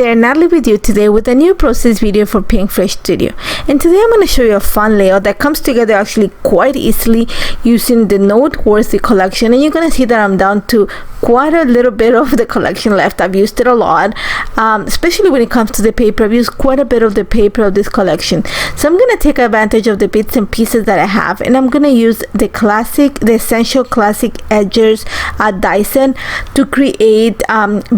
there, Natalie with you today with a new process video for Pinkfresh Studio. And today I'm going to show you a fun layout that comes together actually quite easily using the Noteworthy collection. And you're going to see that I'm down to quite a little bit of the collection left. I've used it a lot, especially when it comes to the paper. I've used quite a bit of the paper of this collection. So I'm going to take advantage of the bits and pieces that I have, and I'm going to use the essential classic edgers die set to create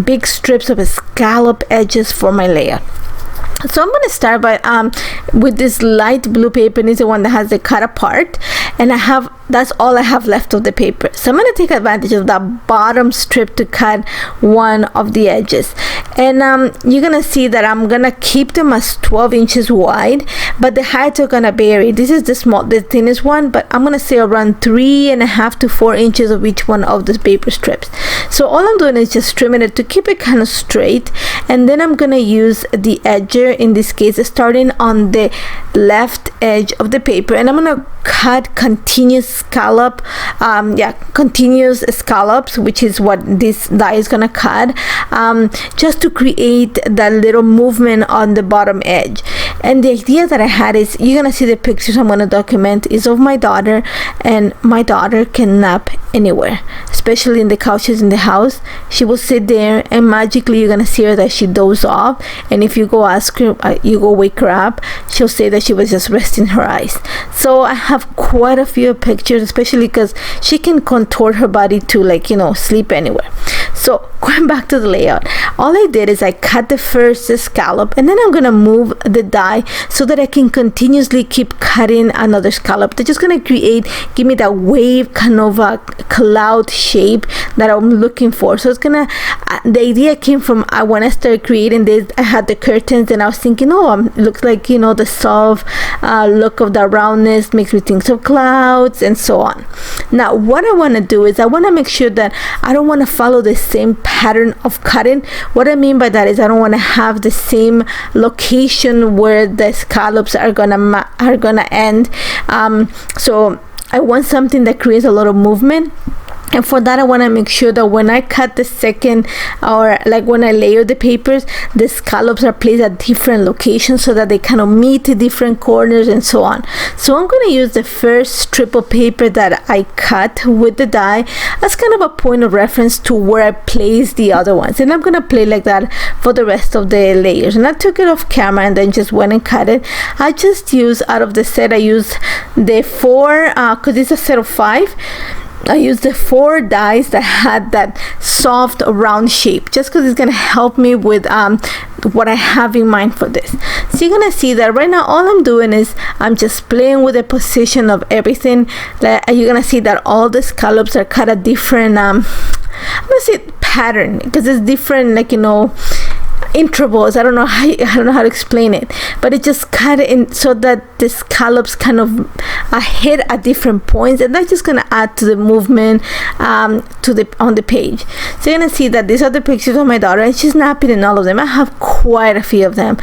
big strips of scallop edges for my layout. So I'm going to start by with this light blue paper, and it's the one that has the cut apart, and that's all I have left of the paper. So I'm going to take advantage of that bottom strip to cut one of the edges. And you're going to see that I'm going to keep them as 12 inches wide, but the heights are going to vary. This is the thinnest one, but I'm going to say around 3.5 to 4 inches of each one of the paper strips. So all I'm doing is just trimming it to keep it kind of straight, and then I'm going to use the edger, in this case starting on the left edge of the paper, and I'm going to cut continuous scallops, which is what this die is going to cut, just to create that little movement on the bottom edge. And the idea that I had is, you're going to see the pictures I'm going to document is of my daughter, and my daughter can nap anywhere, especially in the couches in the house. She will sit there and magically you're going to see her that she dozes off, and if you go ask her, you go wake her up, she'll say that she was just resting her eyes. So I have quite a few pictures, especially because she can contort her body to sleep anywhere. So going back to the layout, all I did is I cut the first scallop, and then I'm gonna move the die so that I can continuously keep cutting another scallop. They're just gonna give me that wave kind of a cloud shape that I'm looking for. So it's gonna the idea came from when I started creating this, I had the curtains and I was thinking, it looks like the soft look of the roundness makes me think of clouds and so on. Now what I want to do is I want to make sure that I don't want to follow the same pattern of cutting. What I mean by that is I don't want to have the same location where the scallops are gonna end. So I want something that creates a lot of movement. And for that, I want to make sure that when I cut the second, or when I layer the papers, the scallops are placed at different locations so that they kind of meet the different corners and so on. So I'm going to use the first strip of paper that I cut with the die as kind of a point of reference to where I place the other ones. And I'm going to play like that for the rest of the layers. And I took it off camera and then just went and cut it. I just used, out of the set, I used the 4, because it's a set of 5. I used the 4 dies that had that soft round shape, just because it's gonna help me with what I have in mind for this. So you're gonna see that right now all I'm doing is I'm just playing with the position of everything. That you're gonna see that all the scallops are cut at different I'm gonna say pattern, because it's different, intervals. I don't know how to explain it, but it just cut in so that the scallops kind of hit at different points, and that's just gonna add to the movement on the page. So you're gonna see that these are the pictures of my daughter, and she's napping in all of them. I have quite a few of them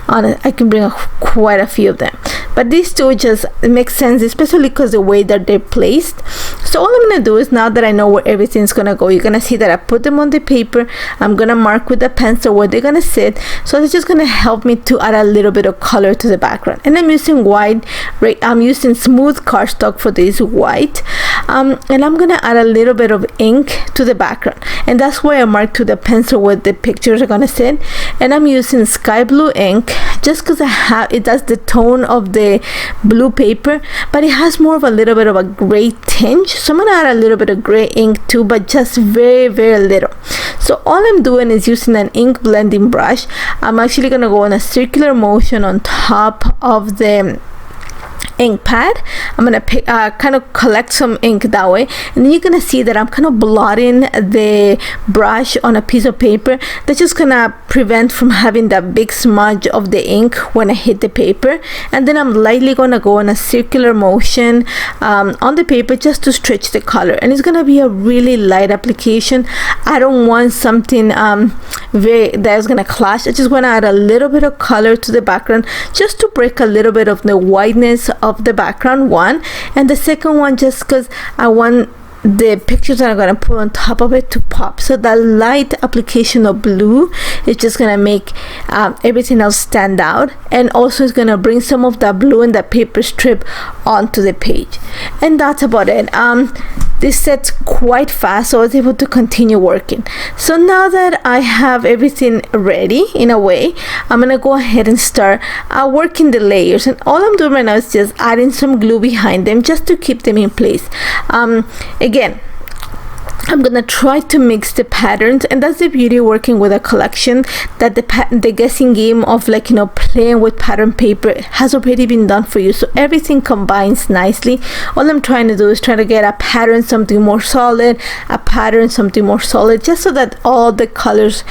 on it. I can bring quite a few of them, but these two just make sense, especially because the way that they're placed. So all I'm gonna do is, now that I know where everything's gonna go, you're gonna see that I put them on the paper. I'm gonna mark with a pencil where they're gonna sit, so it's just gonna help me to add a little bit of color to the background. And I'm using white, I'm using smooth cardstock for this white, and I'm gonna add a little bit of ink to the background, and that's why I marked with the pencil where the pictures are gonna sit. And I'm using sky blue ink just because it does the tone of the blue paper, but it has more of a little bit of a gray tinge. So I'm gonna add a little bit of gray ink too, but just very, very little. So all I'm doing is using an ink blending brush. I'm actually gonna go in a circular motion on top of the ink pad. I'm gonna kind of collect some ink that way, and then you're gonna see that I'm kind of blotting the brush on a piece of paper. That's just gonna prevent from having that big smudge of the ink when I hit the paper. And then I'm lightly gonna go in a circular motion on the paper just to stretch the color, and it's gonna be a really light application. I don't want something that's gonna clash. I just want to add a little bit of color to the background just to break a little bit of the whiteness of the background one, and the second one just because I want the pictures that I'm going to put on top of it to pop. So that light application of blue is just going to make everything else stand out, and also it's going to bring some of that blue and that paper strip onto the page. And that's about it. This sets quite fast, so I was able to continue working. So now that I have everything ready in a way, I'm gonna go ahead and start working the layers. And all I'm doing right now is just adding some glue behind them just to keep them in place. Again, I'm gonna try to mix the patterns, and that's the beauty of working with a collection, that the guessing game of, like, you know, playing with pattern paper has already been done for you, so everything combines nicely. All I'm trying to do is try to get a pattern something more solid, a pattern something more solid, just so that all the colors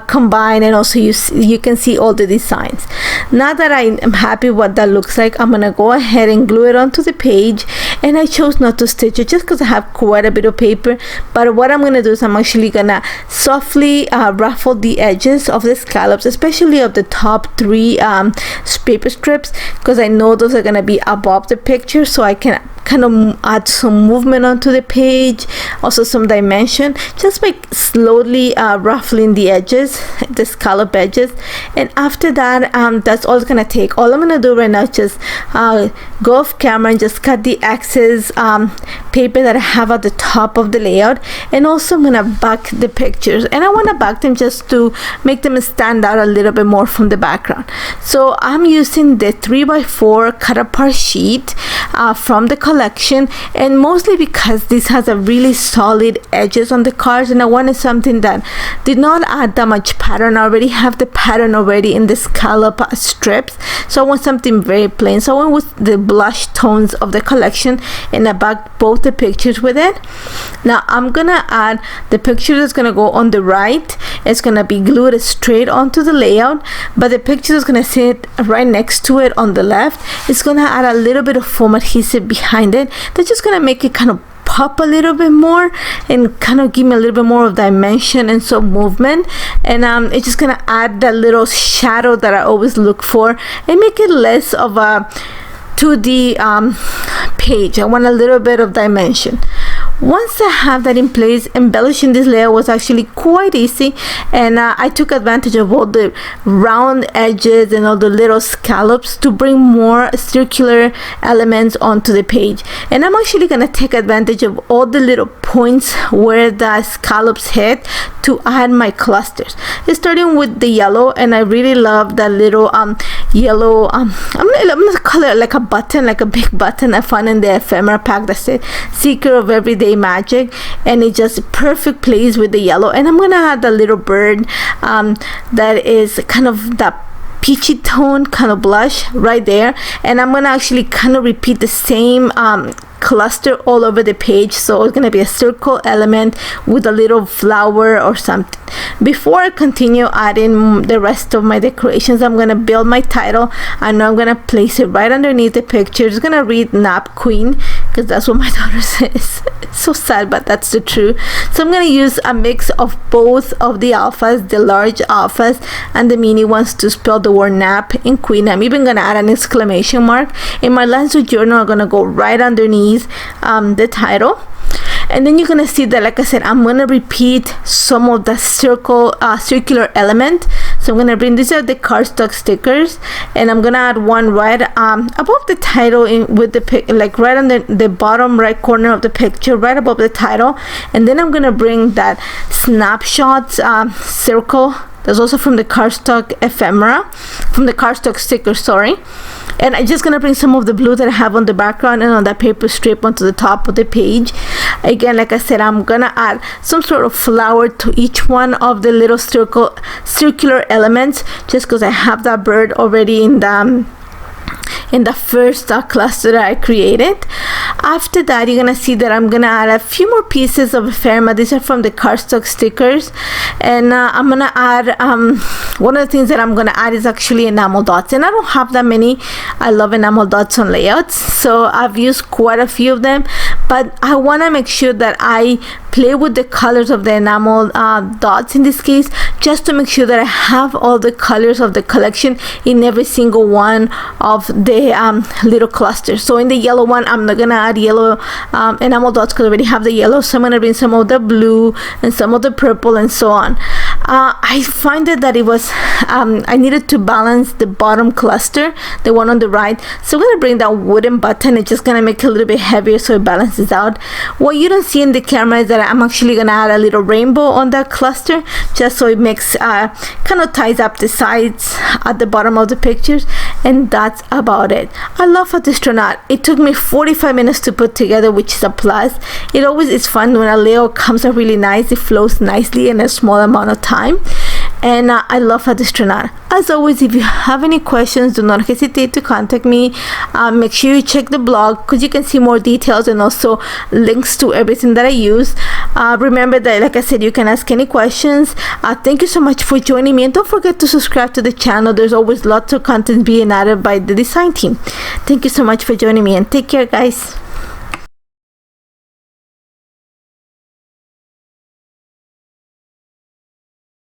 combine, and also you can see all the designs. Now that I am happy what that looks like, I'm gonna go ahead and glue it onto the page. And I chose not to stitch it just because I have quite a bit of paper. But what I'm gonna do is I'm actually gonna softly ruffle the edges of the scallops, especially of the top 3 paper strips, because I know those are gonna be above the picture, so I can kind of add some movement onto the page, also some dimension, just by slowly ruffling the edges, the scallop edges. And after that, that's all it's gonna take. All I'm gonna do right now is just go off camera and just cut the excess paper that I have at the top of the layout. And also I'm gonna back the pictures, and I want to back them just to make them stand out a little bit more from the background. So I'm using the 3x4 cut apart sheet from the collection, and mostly because this has a really solid edges on the cards, and I wanted something that did not add that much pattern. I already have the pattern already in the scallop strips, so I want something very plain. So I went with the blush tones of the collection, and I backed both the pictures with it. Now I'm gonna add the picture that's gonna go on the right. It's gonna be glued straight onto the layout, but the picture is gonna sit right next to it on the left. It's gonna add a little bit of foam adhesive behind it. That's just gonna make it kind of pop a little bit more and kind of give me a little bit more of dimension and some movement. And it's just gonna add that little shadow that I always look for and make it less of a 2D page. I want a little bit of dimension. Once I have that in place, embellishing this layer was actually quite easy, and I took advantage of all the round edges and all the little scallops to bring more circular elements onto the page. And I'm actually gonna take advantage of all the little points where the scallops hit to add my clusters. Starting with the yellow, and I really love that little yellow, I'm gonna call it like a button, like a big button I found in the ephemera pack that said Secret of Everyday Magic, and it just perfect plays with the yellow. And I'm gonna add the little bird that is kind of that peachy tone, kind of blush right there, and I'm gonna actually kind of repeat the same cluster all over the page. So it's gonna be a circle element with a little flower or something. Before I continue adding the rest of my decorations, I'm gonna build my title, and I'm gonna place it right underneath the picture. It's gonna read Nap Queen, because that's what my daughter says. It's so sad, but that's the truth. So I'm gonna use a mix of both of the alphas, the large alphas and the mini ones, to spell the word nap in queen. I'm even gonna add an exclamation mark. In my Lanzo journal, I'm gonna go right underneath the title. And then you're gonna see that, like I said, I'm gonna repeat some of the circular element. So I'm gonna bring these are the cardstock stickers, and I'm gonna add one right above the title, with the like right on the bottom right corner of the picture, right above the title. And then I'm gonna bring that snapshots circle that's also from the cardstock ephemera, from the cardstock sticker, sorry. And I'm just gonna bring some of the blue that I have on the background and on that paper strip onto the top of the page. Again, like I said, I'm gonna add some sort of flower to each one of the little circular elements, just because I have that bird already in the first cluster that I created. After that, you're gonna see that I'm gonna add a few more pieces of ephemera. These are from the cardstock stickers, and I'm gonna add one of the things that I'm gonna add is actually enamel dots, and I don't have that many. I love enamel dots on layouts, so I've used quite a few of them, but I want to make sure that I play with the colors of the enamel dots in this case, just to make sure that I have all the colors of the collection in every single one of the little clusters. So in the yellow one, I'm not gonna add yellow enamel dots because I already have the yellow, so I'm gonna bring some of the blue and some of the purple and so on. I find that it was I needed to balance the bottom cluster, the one on the right, so I'm gonna bring that wooden button. It's just gonna make it a little bit heavier so it balances out. What you don't see in the camera is that I'm actually gonna add a little rainbow on that cluster, just so it makes kind of ties up the sides at the bottom of the pictures, and that's about it. I love how this turned out. It took me 45 minutes to put together, which is a plus. It always is fun when a layout comes out really nice. It flows nicely in a small amount of time, and I love how this turned out. As always, if you have any questions, do not hesitate to contact me. Make sure you check the blog because you can see more details and also links to everything that I use. Remember that, like I said, you can ask any questions. Thank you so much for joining me, and don't forget to subscribe to the channel. There's always lots of content being added by the design team. Thank you so much for joining me, and take care, guys.